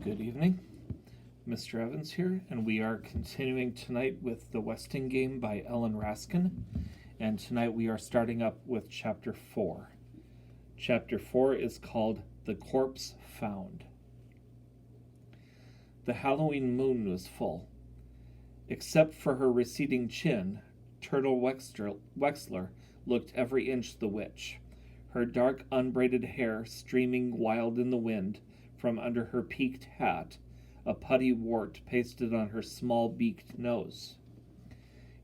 Good evening. Mr. Evans here, and we are continuing tonight with The Westing Game by Ellen Raskin. And tonight we are starting up with Chapter 4. Chapter 4 is called The Corpse Found. The Halloween moon was full. Except for her receding chin, Turtle Wexler looked every inch the witch, her dark unbraided hair streaming wild in the wind from under her peaked hat, a putty wart pasted on her small beaked nose.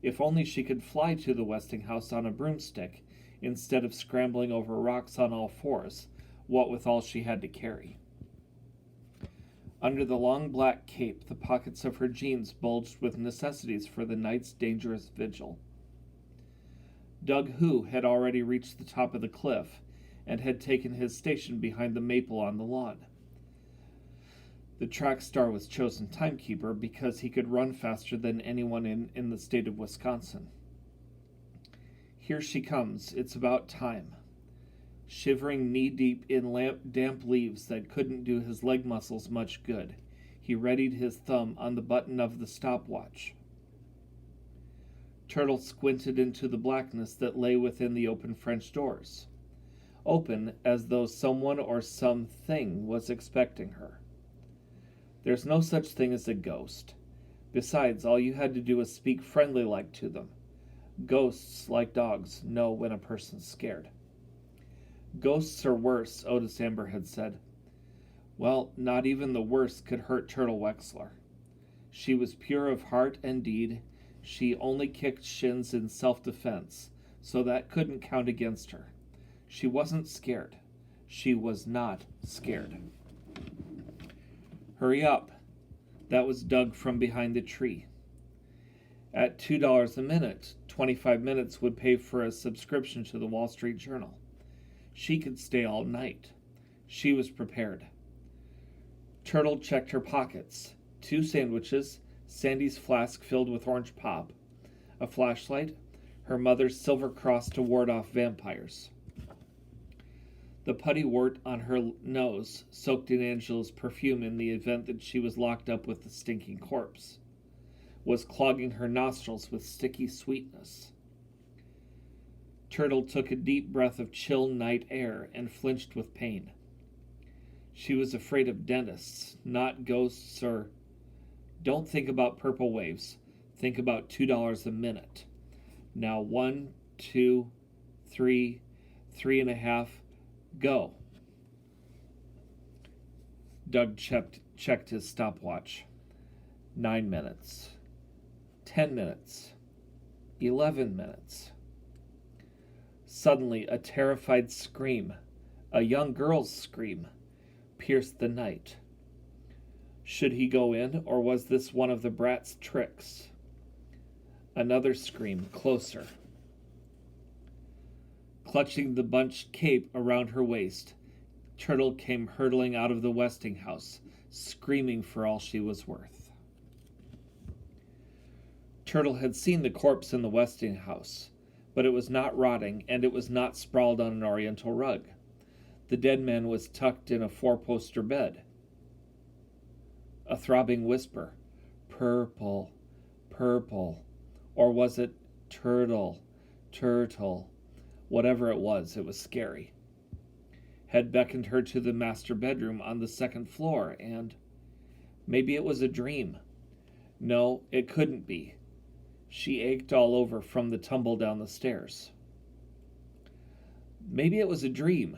If only she could fly to the Westing house on a broomstick, instead of scrambling over rocks on all fours, what with all she had to carry. Under the long black cape, the pockets of her jeans bulged with necessities for the night's dangerous vigil. Doug Who had already reached the top of the cliff and had taken his station behind the maple on the lawn. The track star was chosen timekeeper because he could run faster than anyone in the state of Wisconsin. Here she comes, it's about time. Shivering knee-deep in damp leaves that couldn't do his leg muscles much good, he readied his thumb on the button of the stopwatch. Turtle squinted into the blackness that lay within the open French doors. Open as though someone or something was expecting her. There's no such thing as a ghost. Besides, all you had to do was speak friendly-like to them. Ghosts, like dogs, know when a person's scared. Ghosts are worse, Otis Amber had said. Well, not even the worst could hurt Turtle Wexler. She was pure of heart and deed. She only kicked shins in self-defense, so that couldn't count against her. She wasn't scared. She was not scared. Hurry up. That was Doug from behind the tree. At $2 a minute, 25 minutes would pay for a subscription to the Wall Street Journal. She could stay all night. She was prepared. Turtle checked her pockets. 2 sandwiches, Sandy's flask filled with orange pop, a flashlight, her mother's silver cross to ward off vampires. The putty wart on her nose soaked in Angela's perfume in the event that she was locked up with the stinking corpse, was clogging her nostrils with sticky sweetness. Turtle took a deep breath of chill night air and flinched with pain. She was afraid of dentists, not ghosts or... Don't think about purple waves. Think about $2 a minute. Now 1, 2, 3, 3.5... Go. Doug checked his stopwatch. 9 minutes. 10 minutes. 11 minutes. Suddenly, a terrified scream, a young girl's scream, pierced the night. Should he go in, or was this one of the brat's tricks? Another scream, closer. Clutching the bunched cape around her waist, Turtle came hurtling out of the Westing house, screaming for all she was worth. Turtle had seen the corpse in the Westing house, but it was not rotting, and it was not sprawled on an oriental rug. The dead man was tucked in a 4-poster bed. A throbbing whisper, purple, purple, or was it turtle, turtle? Whatever it was scary. Had beckoned her to the master bedroom on the 2nd floor, and maybe it was a dream. No, it couldn't be. She ached all over from the tumble down the stairs. Maybe it was a dream.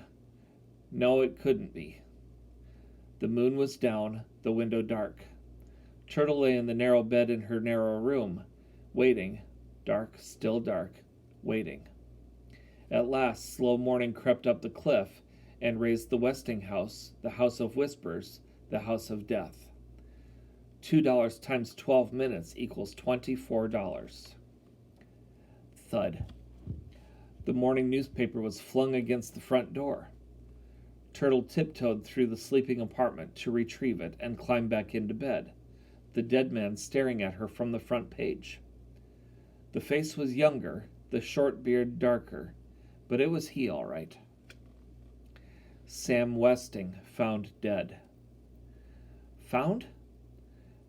No, it couldn't be. The moon was down, the window dark. Turtle lay in the narrow bed in her narrow room, waiting, dark, still dark, waiting. At last, slow morning crept up the cliff and raised the Westing house, the house of whispers, the house of death. $2 times 12 minutes equals $24. Thud. The morning newspaper was flung against the front door. Turtle tiptoed through the sleeping apartment to retrieve it and climb back into bed, the dead man staring at her from the front page. The face was younger, the short beard darker, but it was he all right. Sam Westing found dead. Found?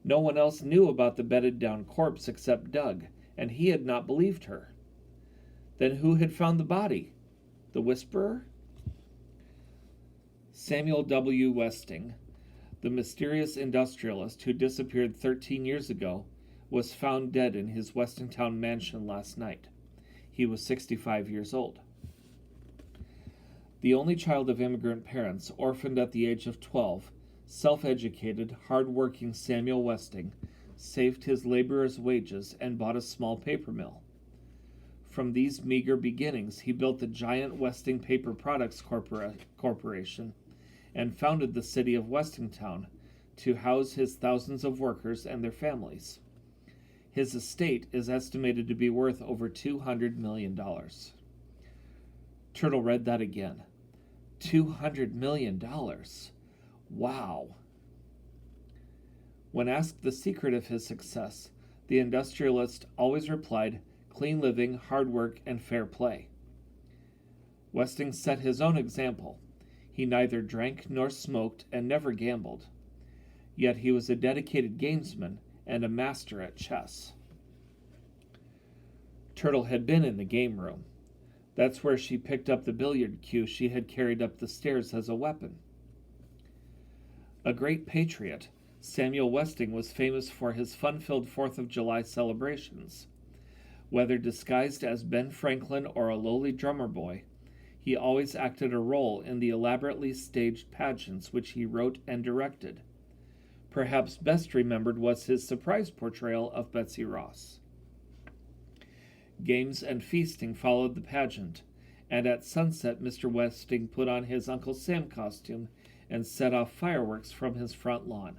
No one else knew about the bedded down corpse except Doug, and he had not believed her. Then who had found the body? The whisperer? Samuel W. Westing, the mysterious industrialist who disappeared 13 years ago, was found dead in his Westingtown mansion last night. He was 65 years old. The only child of immigrant parents, orphaned at the age of 12, self-educated, hard-working Samuel Westing saved his laborer's wages and bought a small paper mill. From these meager beginnings, he built the giant Westing Paper Products Corporation and founded the city of Westingtown to house his thousands of workers and their families. His estate is estimated to be worth over $200 million. Turtle read that again. $200 million. Wow. When asked the secret of his success, the industrialist always replied, clean living, hard work, and fair play. Westing set his own example. He neither drank nor smoked and never gambled. Yet he was a dedicated gamesman and a master at chess. Turtle had been in the game room. That's where she picked up the billiard cue she had carried up the stairs as a weapon. A great patriot, Samuel Westing was famous for his fun-filled 4th of July celebrations. Whether disguised as Ben Franklin or a lowly drummer boy, he always acted a role in the elaborately staged pageants which he wrote and directed. Perhaps best remembered was his surprise portrayal of Betsy Ross. Games and feasting followed the pageant, and at sunset Mr. Westing put on his Uncle Sam costume and set off fireworks from his front lawn.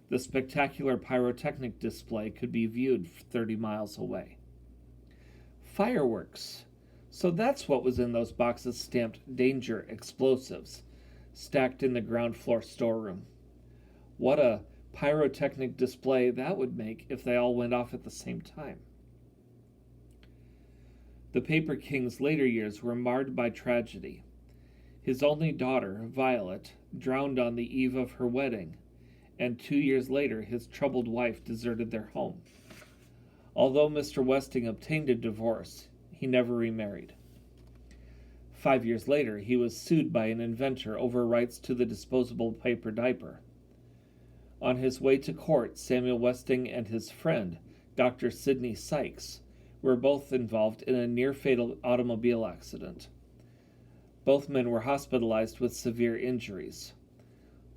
The spectacular pyrotechnic display could be viewed 30 miles away. Fireworks! So that's what was in those boxes stamped Danger Explosives, stacked in the ground floor storeroom. What a pyrotechnic display that would make if they all went off at the same time. The Paper King's later years were marred by tragedy. His only daughter, Violet, drowned on the eve of her wedding, and 2 years later his troubled wife deserted their home. Although Mr. Westing obtained a divorce, he never remarried. 5 years later, he was sued by an inventor over rights to the disposable paper diaper. On his way to court, Samuel Westing and his friend, Dr. Sidney Sykes, were both involved in a near-fatal automobile accident. Both men were hospitalized with severe injuries.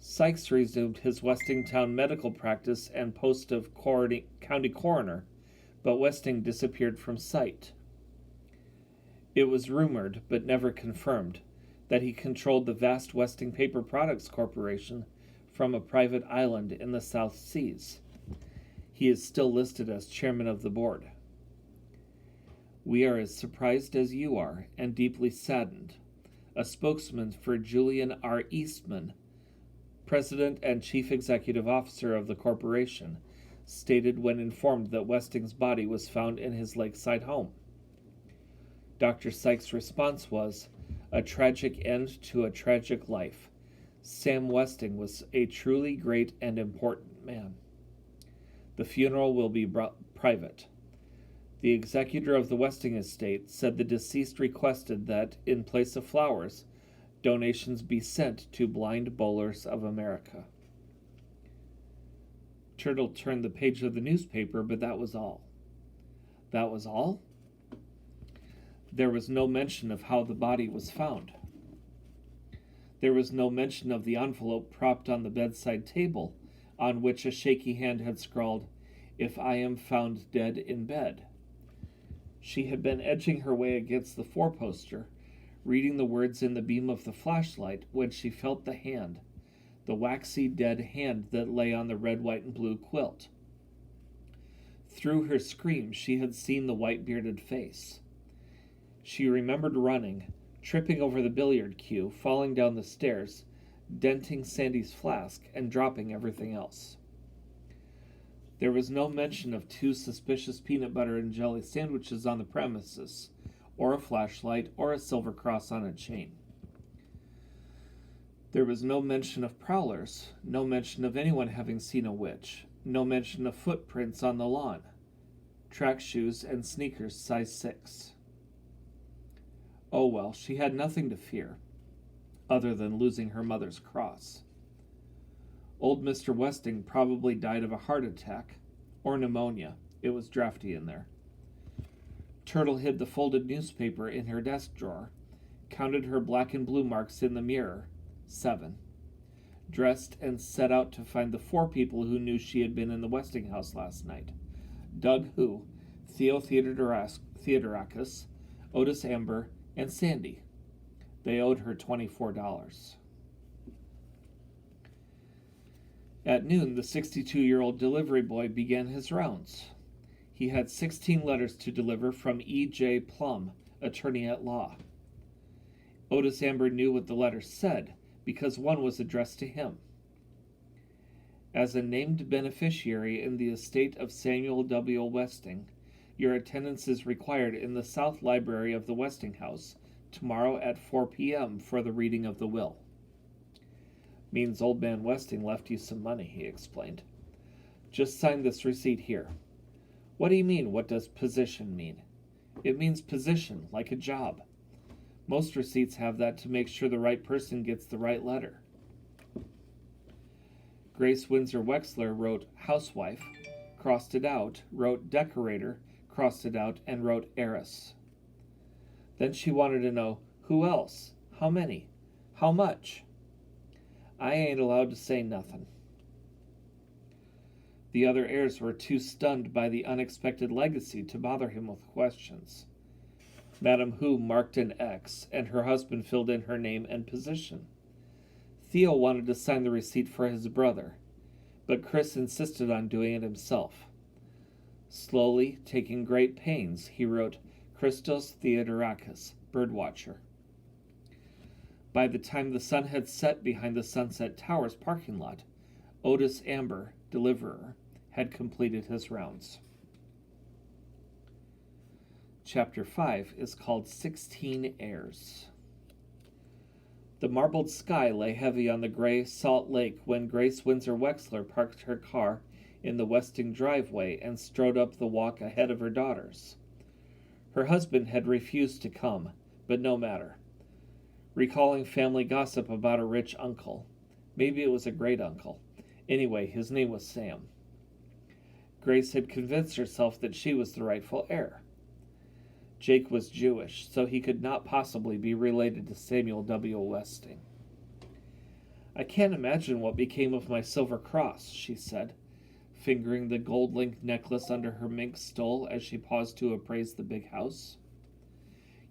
Sykes resumed his Westingtown medical practice and post of county coroner, but Westing disappeared from sight. It was rumored, but never confirmed, that he controlled the vast Westing Paper Products Corporation from a private island in the South Seas. He is still listed as chairman of the board. We are as surprised as you are, and deeply saddened. A spokesman for Julian R. Eastman, president and chief executive officer of the corporation, stated when informed that Westing's body was found in his lakeside home. Dr. Sykes' response was, "A tragic end to a tragic life. Sam Westing was a truly great and important man. The funeral will be private." The executor of the Westing estate said the deceased requested that, in place of flowers, donations be sent to Blind Bowlers of America. Turtle turned the page of the newspaper, but that was all. That was all? There was no mention of how the body was found. There was no mention of the envelope propped on the bedside table, on which a shaky hand had scrawled, "If I am found dead in bed." She had been edging her way against the four-poster, reading the words in the beam of the flashlight, when she felt the hand, the waxy dead hand that lay on the red, white, and blue quilt. Through her scream, she had seen the white-bearded face. She remembered running, tripping over the billiard cue, falling down the stairs, denting Sandy's flask, and dropping everything else. There was no mention of 2 suspicious peanut butter and jelly sandwiches on the premises, or a flashlight, or a silver cross on a chain. There was no mention of prowlers, no mention of anyone having seen a witch, no mention of footprints on the lawn, track shoes and sneakers size 6. Oh well, she had nothing to fear, other than losing her mother's cross. Old Mr. Westing probably died of a heart attack, or pneumonia. It was drafty in there. Turtle hid the folded newspaper in her desk drawer, counted her black and blue marks in the mirror, 7. Dressed and set out to find the 4 people who knew she had been in the Westing house last night. Doug Hu, Theo Theodorakis, Otis Amber, and Sandy. They owed her $24. At noon, the 62-year-old delivery boy began his rounds. He had 16 letters to deliver from E.J. Plum, attorney at law. Otis Amber knew what the letters said, because one was addressed to him. As a named beneficiary in the estate of Samuel W. Westing, your attendance is required in the South Library of the Westing House tomorrow at 4 p.m. for the reading of the will. Means old man Westing left you some money, he explained. Just sign this receipt here. What do you mean, what does position mean? It means position, like a job. Most receipts have that to make sure the right person gets the right letter. Grace Windsor Wexler wrote housewife, crossed it out, wrote decorator, crossed it out, and wrote heiress. Then she wanted to know, who else? How many? How much? I ain't allowed to say nothing. The other heirs were too stunned by the unexpected legacy to bother him with questions. Madame Hu marked an X, and her husband filled in her name and position. Theo wanted to sign the receipt for his brother, but Chris insisted on doing it himself. Slowly, taking great pains, he wrote Christos Theodorakis, birdwatcher. By the time the sun had set behind the Sunset Towers parking lot, Otis Amber, deliverer, had completed his rounds. Chapter 5 is called 16 Heirs. The marbled sky lay heavy on the gray salt lake when Grace Windsor Wexler parked her car in the Westing driveway and strode up the walk ahead of her daughters. Her husband had refused to come, but no matter. Recalling family gossip about a rich uncle. Maybe it was a great uncle. Anyway, his name was Sam. Grace had convinced herself that she was the rightful heir. Jake was Jewish, so he could not possibly be related to Samuel W. Westing. I can't imagine what became of my silver cross, she said, fingering the gold-linked necklace under her mink stole as she paused to appraise the big house.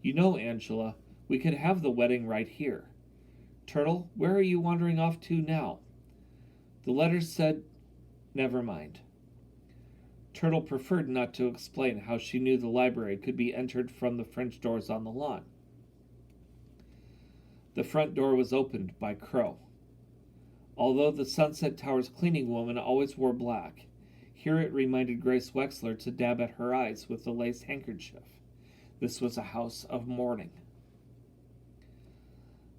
You know, Angela, we could have the wedding right here. Turtle, where are you wandering off to now? The letters said, never mind. Turtle preferred not to explain how she knew the library could be entered from the French doors on the lawn. The front door was opened by Crow. Although the Sunset Towers cleaning woman always wore black, here it reminded Grace Wexler to dab at her eyes with the lace handkerchief. This was a house of mourning.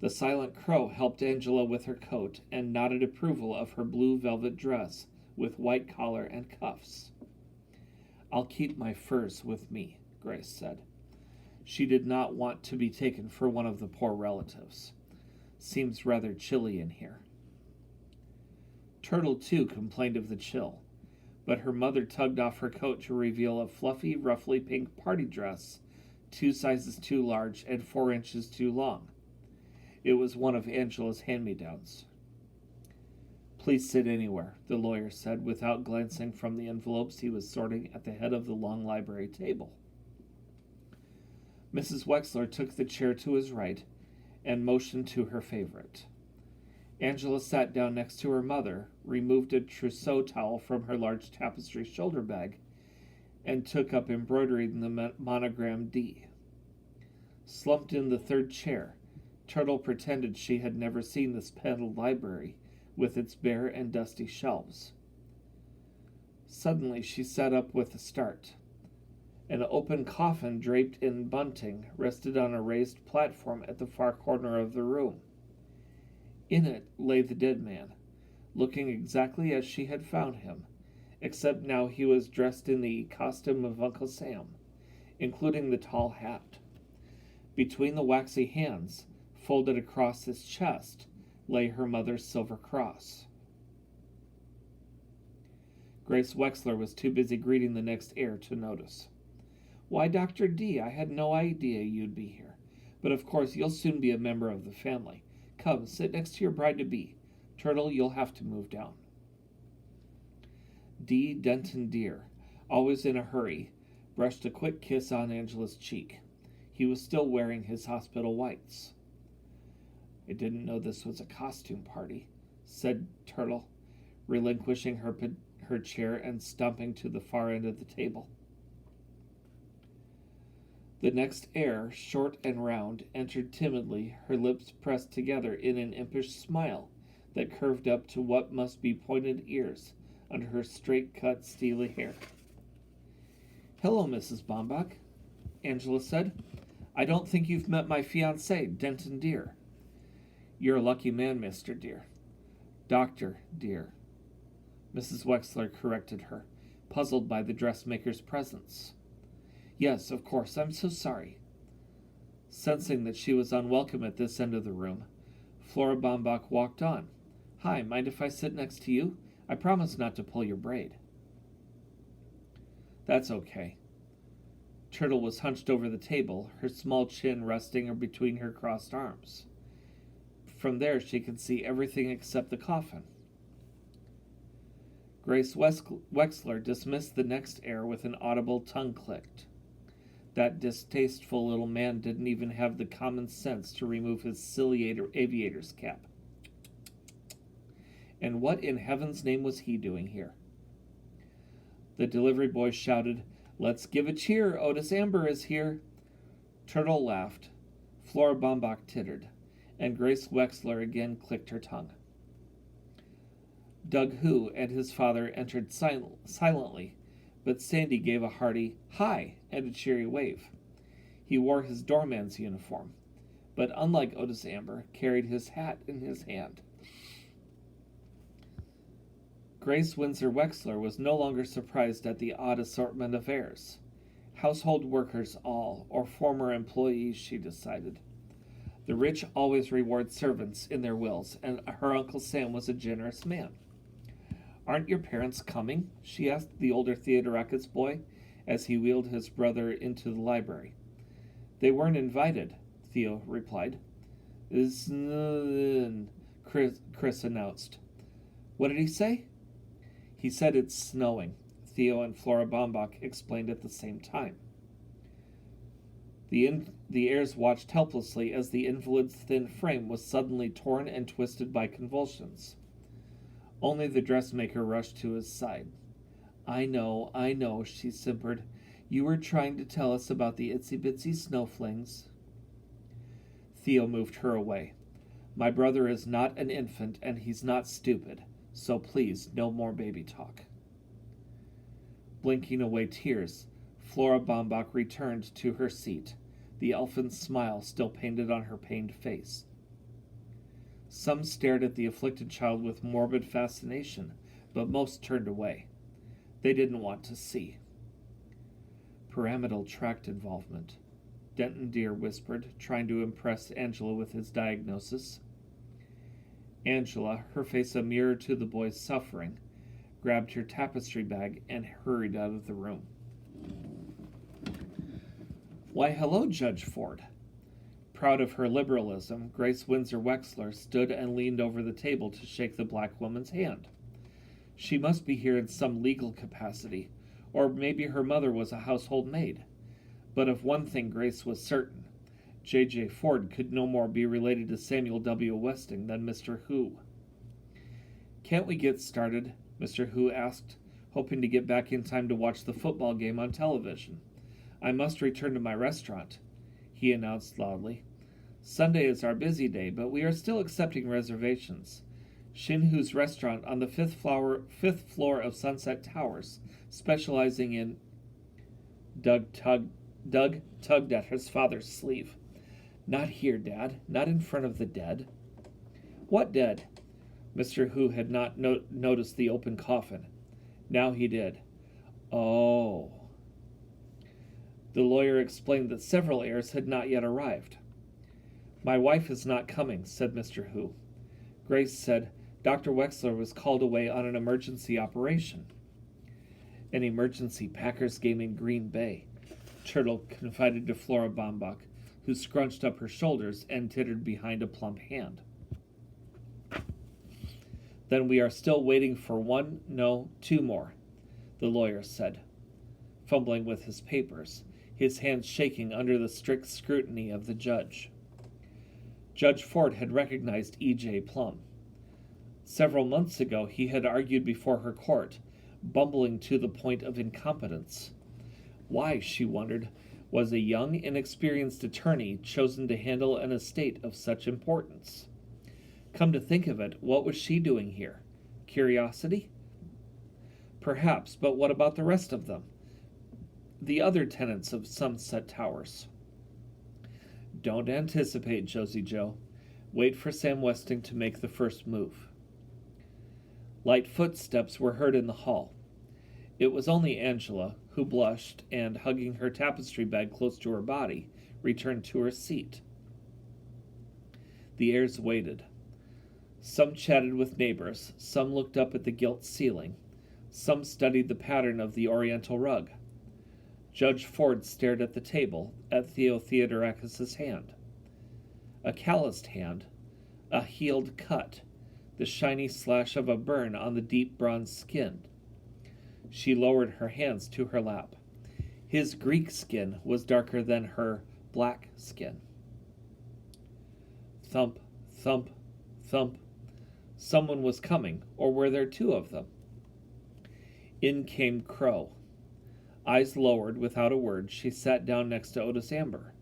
The silent Crow helped Angela with her coat and nodded approval of her blue velvet dress with white collar and cuffs. I'll keep my furs with me, Grace said. She did not want to be taken for one of the poor relatives. Seems rather chilly in here. Turtle, too, complained of the chill, but her mother tugged off her coat to reveal a fluffy, ruffly pink party dress, 2 sizes too large and 4 inches too long. It was one of Angela's hand-me-downs. Please sit anywhere, the lawyer said, without glancing from the envelopes he was sorting at the head of the long library table. Mrs. Wexler took the chair to his right and motioned to her favorite. Angela sat down next to her mother, removed a trousseau towel from her large tapestry shoulder bag, and took up embroidering the monogram D. Slumped in the third chair, Turtle pretended she had never seen this paneled library with its bare and dusty shelves. Suddenly she sat up with a start. An open coffin draped in bunting rested on a raised platform at the far corner of the room. In it lay the dead man, looking exactly as she had found him, except now he was dressed in the costume of Uncle Sam, including the tall hat. Between the waxy hands, folded across his chest, lay her mother's silver cross. Grace Wexler was too busy greeting the next heir to notice. "Why, Dr. D, I had no idea you'd be here. But of course you'll soon be a member of the family. Come, sit next to your bride-to-be. Turtle, you'll have to move down." D. Denton Deer, always in a hurry, brushed a quick kiss on Angela's cheek. He was still wearing his hospital whites. "I didn't know this was a costume party," said Turtle, relinquishing her chair and stumping to the far end of the table. The next heir, short and round, entered timidly, her lips pressed together in an impish smile that curved up to what must be pointed ears under her straight-cut, steely hair. "Hello, Mrs. Baumbach," Angela said. "I don't think you've met my fiancé, Denton Deer." "You're a lucky man, Mr. Deer." "Dr. Deer," Mrs. Wexler corrected her, puzzled by the dressmaker's presence. "Yes, of course, I'm so sorry." Sensing that she was unwelcome at this end of the room, Flora Baumbach walked on. "Hi, mind if I sit next to you? I promise not to pull your braid." "That's okay." Turtle was hunched over the table, her small chin resting between her crossed arms. From there she could see everything except the coffin. Grace Wexler dismissed the next heir with an audible tongue clicked. That distasteful little man didn't even have the common sense to remove his silly aviator's cap. And what in heaven's name was he doing here? The delivery boy shouted, "Let's give a cheer, Otis Amber is here." Turtle laughed, Flora Baumbach tittered, and Grace Wexler again clicked her tongue. Doug Hu and his father entered silently, but Sandy gave a hearty "hi" and a cheery wave. He wore his doorman's uniform, but unlike Otis Amber, carried his hat in his hand. Grace Windsor Wexler was no longer surprised at the odd assortment of heirs. Household workers all, or former employees, she decided. The rich always reward servants in their wills, and her Uncle Sam was a generous man. "Aren't your parents coming?" she asked the older Theodorakis boy as he wheeled his brother into the library. "They weren't invited," Theo replied. Chris announced. "What did he say?" "He said it's snowing," Theo and Flora Baumbach explained at the same time. The heirs watched helplessly as the invalid's thin frame was suddenly torn and twisted by convulsions. Only the dressmaker rushed to his side. I know, she simpered. "You were trying to tell us about the itsy-bitsy snowflings." Theo moved her away. "My brother is not an infant, and he's not stupid, so please, no more baby talk." Blinking away tears, Flora Baumbach returned to her seat, the elfin smile still painted on her pained face. Some stared at the afflicted child with morbid fascination, but most turned away. They didn't want to see. "Pyramidal tract involvement," Denton Deer whispered, trying to impress Angela with his diagnosis. Angela, her face a mirror to the boy's suffering, grabbed her tapestry bag and hurried out of the room. "Why, hello, Judge Ford." Proud of her liberalism, Grace Windsor Wexler stood and leaned over the table to shake the black woman's hand. She must be here in some legal capacity, or maybe her mother was a household maid. But of one thing Grace was certain. J.J. Ford could no more be related to Samuel W. Westing than Mr. Hu. "Can't we get started?" Mr. Hu asked, hoping to get back in time to watch the football game on television. "I must return to my restaurant," he announced loudly. "Sunday is our busy day, but we are still accepting reservations. Shinhu's restaurant on the fifth floor of Sunset Towers, specializing in..." Doug tugged at his father's sleeve. "Not here, Dad. Not in front of the dead." What dead? Mr. Hu had not noticed the open coffin. Now he did. Oh. The lawyer explained that several heirs had not yet arrived. My wife is not coming, said Mr. Hu. Grace said Dr. Wexler was called away on an emergency operation. An emergency Packers game in Green Bay, Turtle confided to Flora Baumbach, who scrunched up her shoulders and tittered behind a plump hand. Then we are still waiting for one, no, two more, the lawyer said, fumbling with his papers, his hands shaking under the strict scrutiny of the judge. Judge Ford had recognized E.J. Plum. Several months ago he had argued before her court, bumbling to the point of incompetence. Why, she wondered, was a young, inexperienced attorney chosen to handle an estate of such importance? Come to think of it, what was she doing here? Curiosity? Perhaps, but what about the rest of them? The other tenants of Sunset Towers? Don't anticipate, Josie Joe. Wait for Sam Westing to make the first move. Light footsteps were heard in the hall. It was only Angela, who blushed and, hugging her tapestry bag close to her body, returned to her seat. The heirs waited. Some chatted with neighbors, some looked up at the gilt ceiling, some studied the pattern of the oriental rug. Judge Ford stared at the table, at Theo Theodorakis' hand. A calloused hand, a healed cut, the shiny slash of a burn on the deep bronze skin. She lowered her hands to her lap. His Greek skin was darker than her black skin. Thump, thump, thump. Someone was coming, or were there two of them? In came Crow. Eyes lowered, without a word, she sat down next to Otis Amber.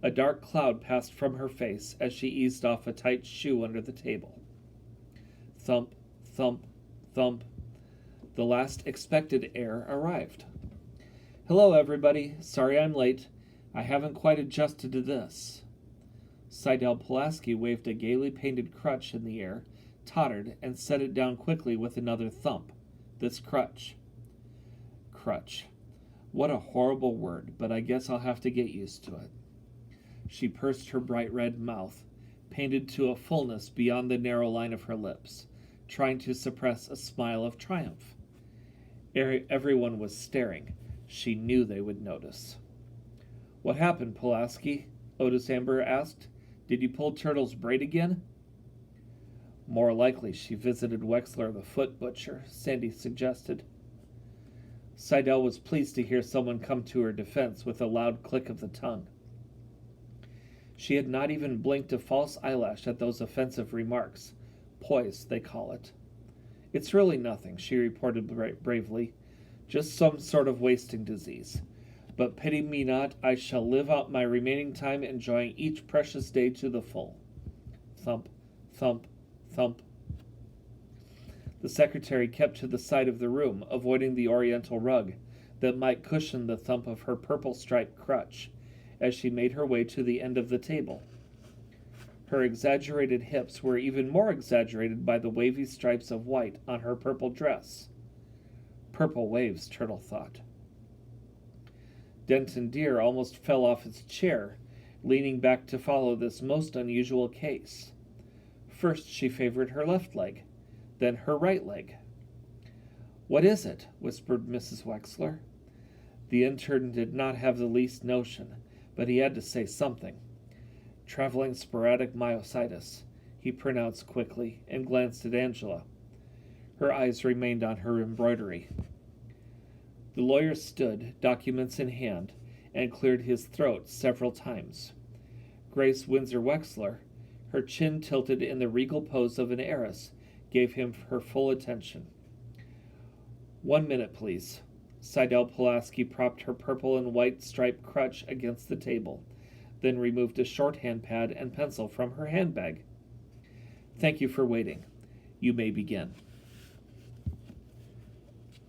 A dark cloud passed from her face as she eased off a tight shoe under the table. Thump, thump, thump. The last expected heir arrived. Hello, everybody. Sorry I'm late. I haven't quite adjusted to this. Seidel Pulaski waved a gaily painted crutch in the air, tottered, and set it down quickly with another thump. This crutch. Crutch. What a horrible word, but I guess I'll have to get used to it. She pursed her bright red mouth, painted to a fullness beyond the narrow line of her lips, trying to suppress a smile of triumph. Everyone was staring. She knew they would notice. What happened, Pulaski? Otis Amber asked. Did you pull Turtle's braid again? More likely she visited Wexler the foot butcher, Sandy suggested. Seidel was pleased to hear someone come to her defense with a loud click of the tongue. She had not even blinked a false eyelash at those offensive remarks. Poise, they call it. It's really nothing, she reported bravely. Just some sort of wasting disease. But pity me not, I shall live out my remaining time enjoying each precious day to the full. Thump, thump, thump. The secretary kept to the side of the room, avoiding the oriental rug that might cushion the thump of her purple-striped crutch as she made her way to the end of the table. Her exaggerated hips were even more exaggerated by the wavy stripes of white on her purple dress. Purple waves, Turtle thought. Denton Deer almost fell off his chair, leaning back to follow this most unusual case. First she favored her left leg, then her right leg. What is it? Whispered Mrs. Wexler. The intern did not have the least notion, but he had to say something. Traveling sporadic myositis, he pronounced quickly, and glanced at Angela. Her eyes remained on her embroidery. The lawyer stood, documents in hand, and cleared his throat several times. Grace Windsor Wexler, her chin tilted in the regal pose of an heiress, gave him her full attention. 1 minute, please. Seidel Pulaski propped her purple and white striped crutch against the table, then removed a shorthand pad and pencil from her handbag. Thank you for waiting. You may begin.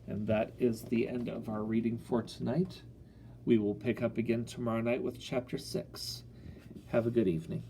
And that is the end of our reading for tonight. We will pick up again tomorrow night with Chapter 6. Have a good evening.